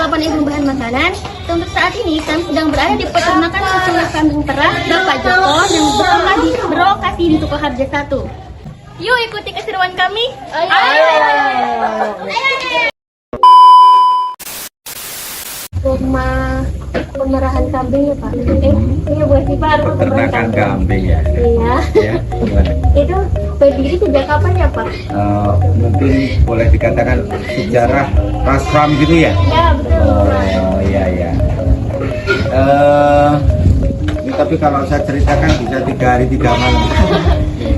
Assalamualaikum bahan makanan. Untuk saat ini kami sedang berada di peternakan susu kambing perah Bapak Joko yang berlokasi di Sukoharjo 1. Yuk ikuti keseruan kami. Ayo. Rumah pemerahan kambing ya Pak. Ini buat sih Pak. Peternakan kambing ya. Iya. Ya, gimana? Itu berdiri sejak kapan ya Pak? Mungkin boleh dikatakan sejarah Rasram gitu ya. Ya betul. Oh iya ya. Ini tapi kalau saya ceritakan bisa 3 hari 3 malam.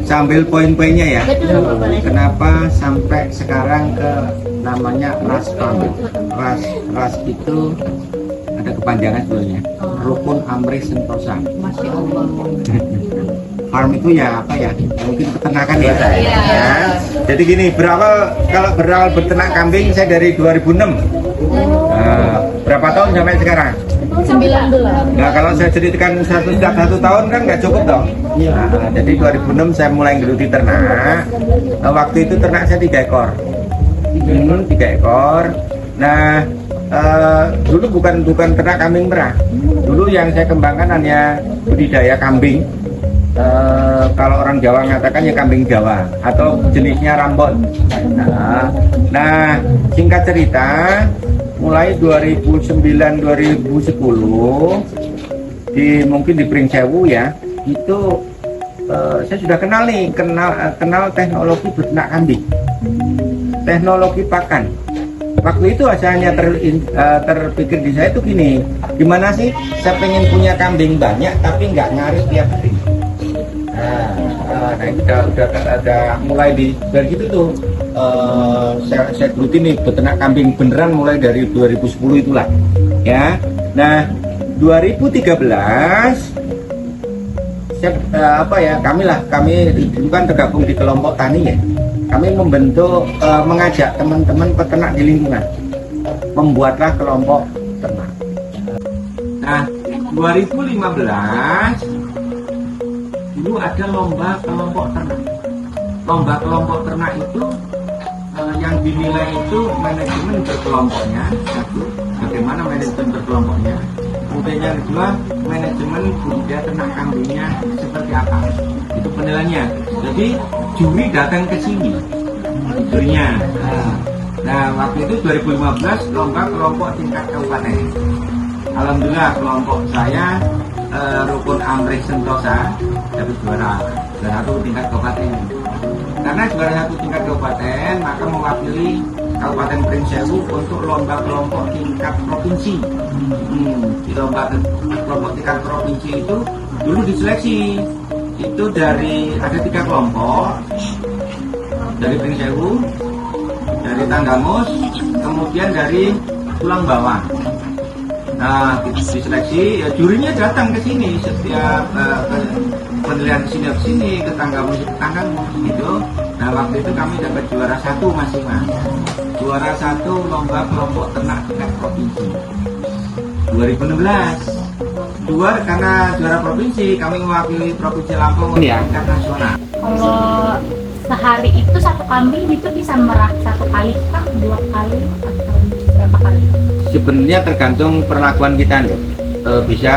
Sambil poin-poinnya ya. Betul Pak. Kenapa sampai sekarang ke namanya Rasram? Ras itu ada kepanjangan sebetulnya. Rukun Amri Sentosa. Masya Allah. Farm itu ya apa ya? Mungkin peternakan ya. Iya. Ya. Jadi gini, kalau berawal beternak kambing saya dari 2006. Berapa tahun sampai sekarang? 9 Nah kalau saya ceritakan setiap 1 tahun kan nggak cukup dong. Nah, jadi 2006 saya mulai geluti ternak. Waktu itu ternak saya 3 ekor. 3 ekor. Nah dulu bukan ternak kambing merah. Dulu yang saya kembangkan hanya budidaya kambing. Kalau orang Jawa mengatakan ya kambing Jawa atau jenisnya Rambon. Nah singkat cerita, mulai 2009-2010 mungkin di Pringsewu ya, itu saya sudah kenal teknologi beternak kambing, teknologi pakan. Waktu itu asalnya terpikir di saya itu gini, gimana sih saya pengen punya kambing banyak tapi nggak ngarit tiap hari. Nah itu udah mulai dari situ tuh saya geluti nih beternak kambing beneran mulai dari 2010 itulah ya. Nah 2013 kami dulu kan tergabung di kelompok tani ya. Kami membentuk mengajak teman-teman peternak di lingkungan, membuatlah kelompok ternak. Nah 2015 dulu ada lomba kelompok ternak. Lomba kelompok ternak itu yang dinilai itu manajemen berkelompoknya, satu, bagaimana manajemen berkelompoknya. Kemudian yang kedua, manajemen budidaya ternak kambingnya seperti apa. Itu penilaiannya. Jadi juri datang ke sini, jurinya. Nah waktu itu 2015 lomba kelompok tingkat kabupaten. Alhamdulillah kelompok saya Rukun Amri Sentosa dapat juara 1 tingkat kabupaten. Karena juara 1 tingkat kabupaten, maka mewakili Kabupaten Pringsewu untuk lomba kelompok tingkat provinsi. Di lomba kelompok tingkat provinsi itu dulu diseleksi. Itu ada 3 kelompok, dari Pringsewu, dari Tanggamus, kemudian dari Tulang Bawang. Nah, diseleksi, ya jurinya datang ke sini setiap penilaian ke sini ke Tanggamus gitu. Nah, waktu itu kami dapat juara 1 masing-masing. Juara 1 lomba kelompok ternak tingkat provinsi 2016. Karena juara provinsi, kami mewakili Provinsi Lampung ya. Tingkat nasional. Kalau sehari itu 1 kambing itu bisa merah 1 kali kah, 2 kali atau berapa kali? Sebenarnya tergantung perlakuan kita nih. Bisa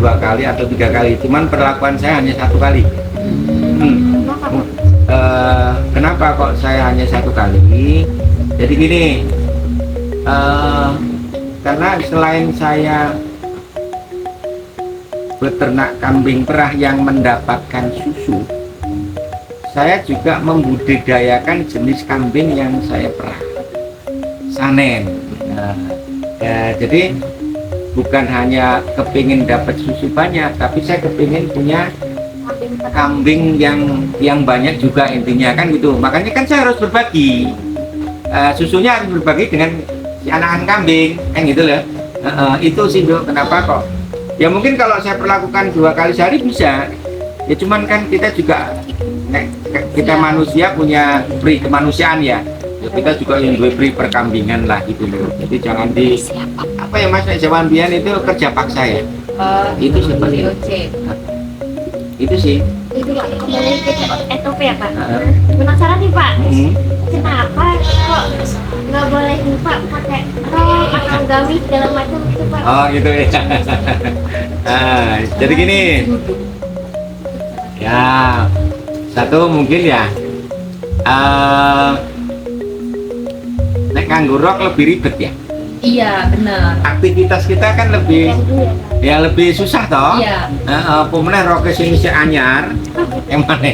2 kali atau 3 kali. Cuman perlakuan saya hanya 1 kali. Kenapa kok saya hanya 1 kali? Jadi gini, karena selain saya beternak kambing perah yang mendapatkan susu, saya juga membudidayakan jenis kambing yang saya perah, sanen. Jadi bukan hanya kepingin dapat susu banyak, tapi saya kepingin punya kambing yang banyak juga, intinya kan gitu. Makanya kan saya harus berbagi, susunya harus berbagi dengan si anak-anak kambing kan gitu loh. Itu sih Dok, kenapa kok ya mungkin kalau saya perlakukan 2 kali sehari bisa ya, cuman kan kita juga kita manusia punya pri kemanusiaan ya, kita juga yang dua pri perkambingan lah gitu loh. Jadi jangan di apa ya Mas, zaman biyen itu kerja paksa ya. Itu seperti itu sih. Itu Pak, kembali ke SOP ya Pak. Penasaran nih Pak, kenapa kok nggak boleh nih Pak pakai rok atau gamis segala macam itu Pak? Oh gitu ya. Jadi gini, ya satu mungkin ya, nek nganggo rok lebih ribet ya. Iya, bener. Aktivitas kita kan lebih lebih susah toh. Iya. Pemenang rok sing isih anyar, emang.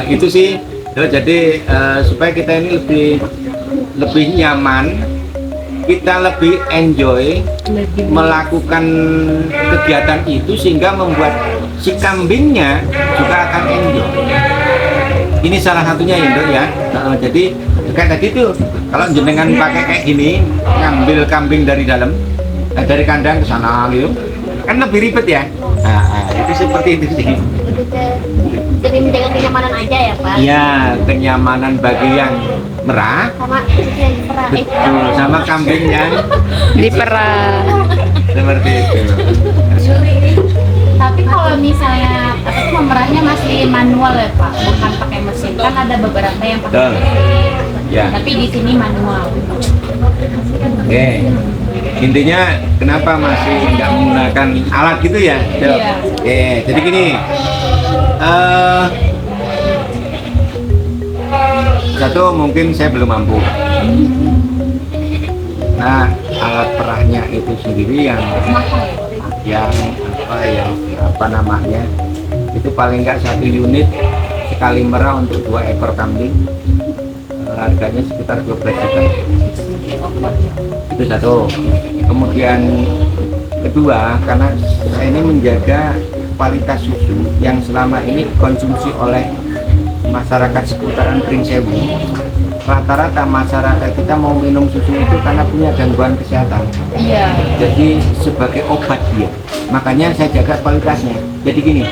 Itu sih. Jadi supaya kita ini lebih nyaman, kita lebih enjoy melakukan kegiatan itu sehingga membuat si kambingnya juga akan enjoy. Ini salah satunya ya Dok ya. Jadi kayak tadi tuh kalau jenengan pakai kayak gini ngambil kambing dari dalam dari kandang ke sana gitu kan lebih ribet ya. Itu seperti itu sih. Jadi menjaga kenyamanan aja ya Pak? Iya, kenyamanan bagi yang merah Sama yang diperah. betul, sama kambing yang Diperah. seperti itu. Tapi kalau misalnya apa tuh memerahnya masih manual ya Pak, bukan pakai mesin. Kan ada beberapa yang pakai Betul. mesin. Ya. Tapi di sini manual. Oke. Intinya kenapa masih nggak menggunakan alat gitu ya? Dok? Iya. Oke, jadi gini. Satu mungkin saya belum mampu. Nah, alat perahnya itu sendiri yang apa namanya? Itu paling nggak 1 unit sekali merah untuk 2 ekor kambing. Harganya sekitar 12 juta. Itu satu. Kemudian kedua, karena saya ini menjaga kualitas susu yang selama ini konsumsi oleh masyarakat seputaran Pringsewu. Rata-rata masyarakat kita mau minum susu itu karena punya gangguan kesehatan. Iya. Jadi sebagai obat dia. Makanya saya jaga kualitasnya. Jadi gini,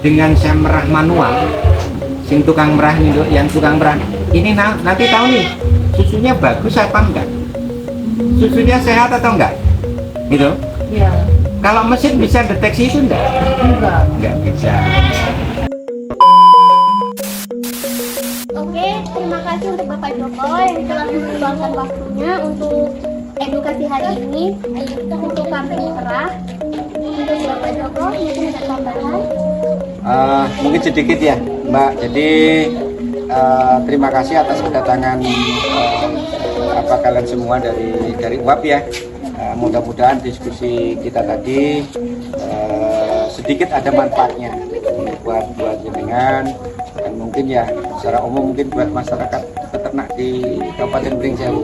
dengan saya merah manual, sing tukang merah nih Dok, yang tukang merah ini nanti tahu nih susunya bagus apa enggak, susunya sehat atau enggak, gitu. Iya. Kalau mesin bisa deteksi itu enggak bisa. Oke, terima kasih untuk Bapak Joko yang telah meluangkan waktunya untuk edukasi hari ini untuk kambing perah. Untuk Bapak Joko, mungkin ada tambahan? Mungkin sedikit ya Mbak, jadi terima kasih atas kedatangan kalian semua dari UAP ya. Mudah-mudahan diskusi kita tadi sedikit ada manfaatnya buat jenengan dan mungkin ya secara umum mungkin buat masyarakat peternak di Kabupaten Pringsewu.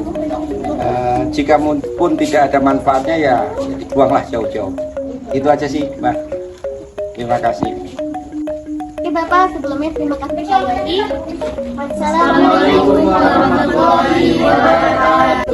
Jika pun tidak ada manfaatnya ya dibuanglah jauh-jauh. Itu aja sih Mbak. Terima kasih. Oke Bapak, sebelumnya terima kasih sekali lagi. Wassalamualaikum warahmatullahi wabarakatuh.